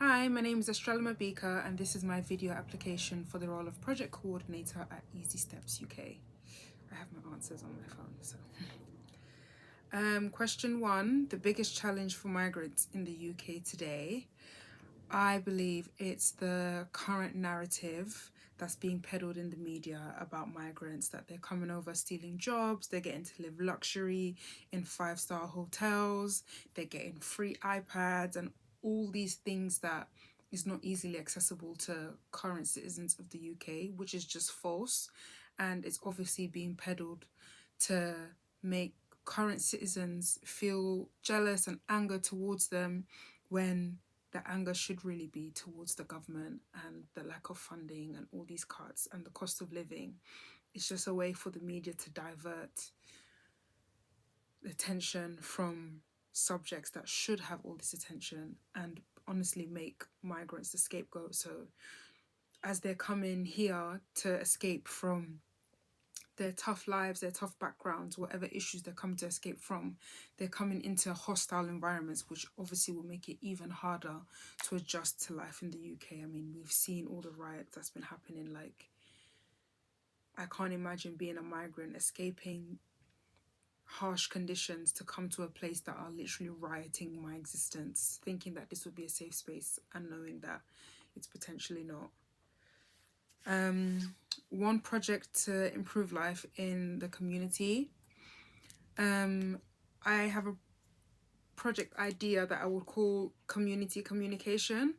Hi, my name is EasyStepUK and this is my video application for the role of Project Coordinator at EasyStepUK. I have my answers on my phone, so. Question 1, the biggest challenge for migrants in the UK today. I believe it's the current narrative that's being peddled in the media about migrants, that they're coming over stealing jobs, they're getting to live luxury in 5-star hotels, they're getting free iPads and all these things that is not easily accessible to current citizens of the UK, which is just false. And it's obviously being peddled to make current citizens feel jealous and anger towards them, when the anger should really be towards the government and the lack of funding and all these cuts and the cost of living. It's just a way for the media to divert attention from subjects that should have all this attention and honestly make migrants the scapegoat. So as they're coming here to escape from their tough lives, their tough backgrounds, whatever issues they're coming to escape from, they're coming into hostile environments, which obviously will make it even harder to adjust to life in the UK. I mean, we've seen all the riots that's been happening. Like, I can't imagine being a migrant, escaping harsh conditions to come to a place that are literally rioting my existence, thinking that this would be a safe space and knowing that it's potentially not. One project to improve life in the community. I have a project idea that I would call community communication,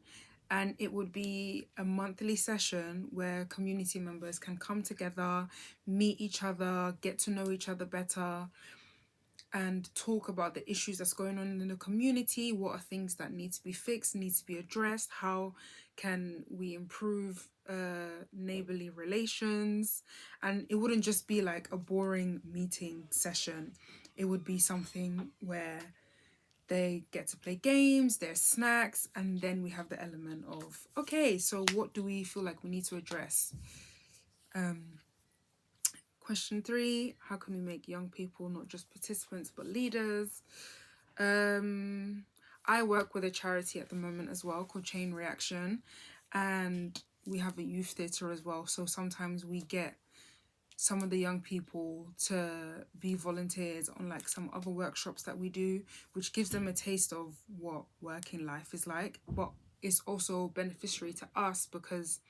and it would be a monthly session where community members can come together, meet each other, get to know each other better, and talk about the issues that's going on in the community. What are things that need to be fixed, need to be addressed? How can we improve neighborly relations? And it wouldn't just be like a boring meeting session. It would be something where they get to play games, there's snacks, and then we have the element of, okay, so what do we feel like we need to address? Question 3, how can we make young people not just participants but leaders? I work with a charity at the moment as well called Chain Reaction, and we have a youth theatre as well. So sometimes we get some of the young people to be volunteers on like some other workshops that we do, which gives them a taste of what working life is like, but it's also beneficiary to us because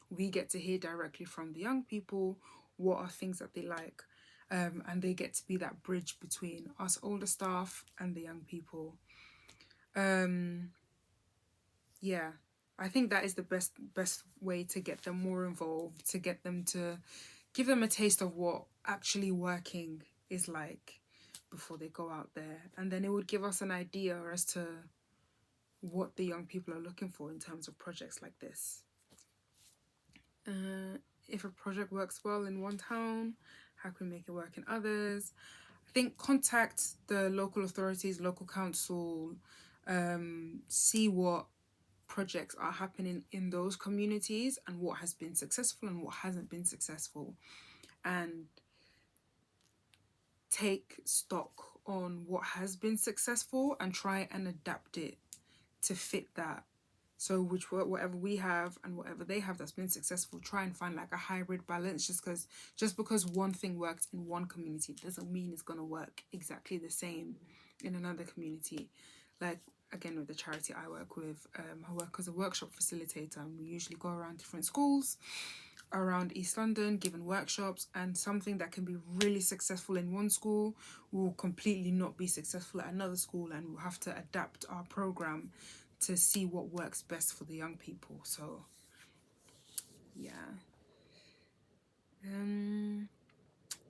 we get to hear directly from the young people what are things that they like, and they get to be that bridge between us older staff and the young people. Yeah, I think that is the best way to get them more involved, to get them to give them a taste of what actually working is like before they go out there. And then it would give us an idea as to what the young people are looking for in terms of projects like this. If a project works well in one town, how can we make it work in others? I think contact the local authorities, local council, see what projects are happening in those communities and what has been successful and what hasn't been successful, and take stock on what has been successful and try and adapt it to fit that. So whatever we have and whatever they have that's been successful, try and find like a hybrid balance. Just because one thing worked in one community doesn't mean it's gonna work exactly the same in another community. Like, again, with the charity I work with, I work as a workshop facilitator, and we usually go around different schools around East London giving workshops, and something that can be really successful in one school will completely not be successful at another school, and we'll have to adapt our program to see what works best for the young people. So yeah.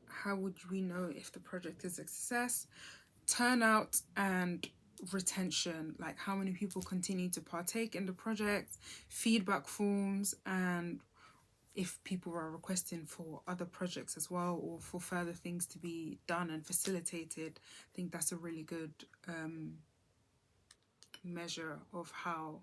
How would we know if the project is a success? Turnout and retention, like how many people continue to partake in the project, feedback forms, and if people are requesting for other projects as well, or for further things to be done and facilitated. I think that's a really good measure of how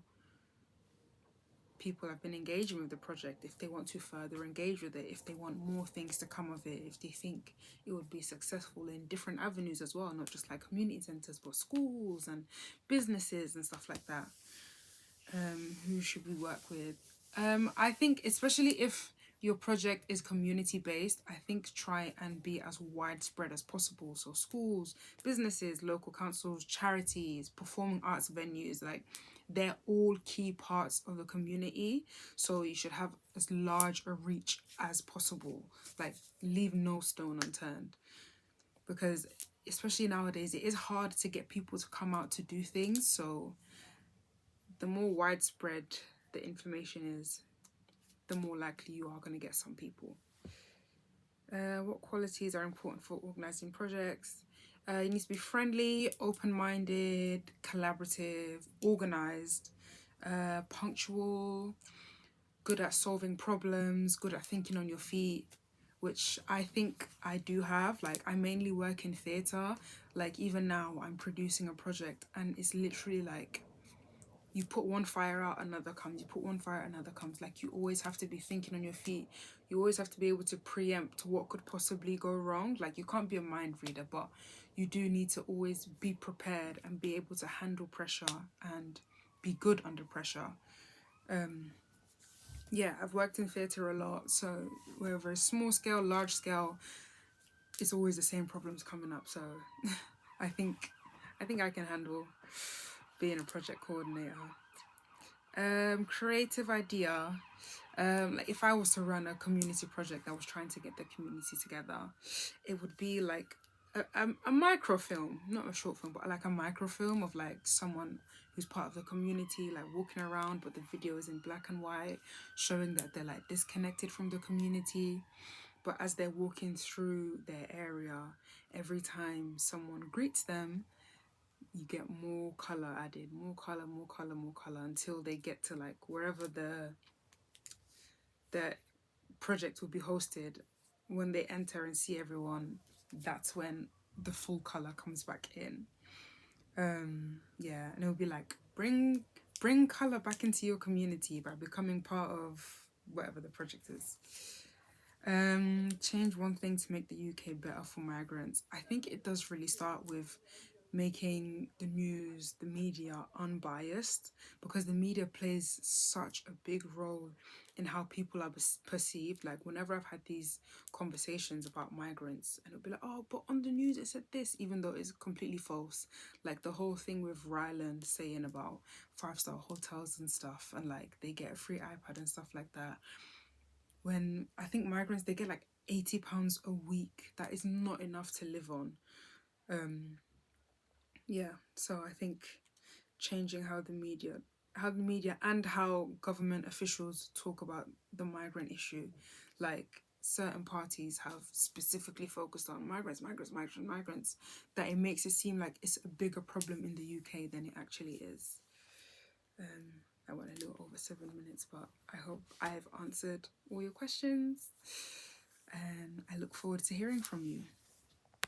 people have been engaging with the project, if they want to further engage with it, if they want more things to come of it, if they think it would be successful in different avenues as well, not just like community centres but schools and businesses and stuff like that. Who should we work with? I think especially if your project is community based, I think try and be as widespread as possible. So schools, businesses, local councils, charities, performing arts venues, like they're all key parts of the community. So you should have as large a reach as possible. Like leave no stone unturned. Because especially nowadays it is hard to get people to come out to do things. So the more widespread the information is, the more likely you are going to get some people. What qualities are important for organising projects? You need to be friendly, open-minded, collaborative, organised, punctual, good at solving problems, good at thinking on your feet, which I think I do have. Like, I mainly work in theatre. Like, even now I'm producing a project and it's literally like you put one fire out, another comes. You put one fire, another comes. Like, you always have to be thinking on your feet. You always have to be able to preempt what could possibly go wrong. Like, you can't be a mind reader, but you do need to always be prepared and be able to handle pressure and be good under pressure. Yeah, I've worked in theatre a lot, so whether it's small scale, large scale, it's always the same problems coming up. So I think I can handle being a project coordinator. Creative idea. Like if I was to run a community project that was trying to get the community together, it would be like a microfilm, not a short film, but like a microfilm of like someone who's part of the community, like walking around, but the video is in black and white, showing that they're like disconnected from the community. But as they're walking through their area, every time someone greets them, you get more color added, more color, more color, more color, until they get to like wherever the project will be hosted. When they enter and see everyone, that's when the full color comes back in. Yeah, and it'll be like bring color back into your community by becoming part of whatever the project is. Change one thing to make the UK better for migrants. I think it does really start with making the news, the media unbiased, because the media plays such a big role in how people are perceived. Like whenever I've had these conversations about migrants, and it'll be like, oh, but on the news it said this, even though it's completely false. Like the whole thing with Ryland saying about 5-star hotels and stuff, and like they get a free iPad and stuff like that. When I think migrants, they get like £80 a week. That is not enough to live on. Yeah, so I think changing how the media and how government officials talk about the migrant issue, like certain parties have specifically focused on migrants, that it makes it seem like it's a bigger problem in the UK than it actually is. I went a little over 7 minutes, but I hope I've answered all your questions, and I look forward to hearing from you.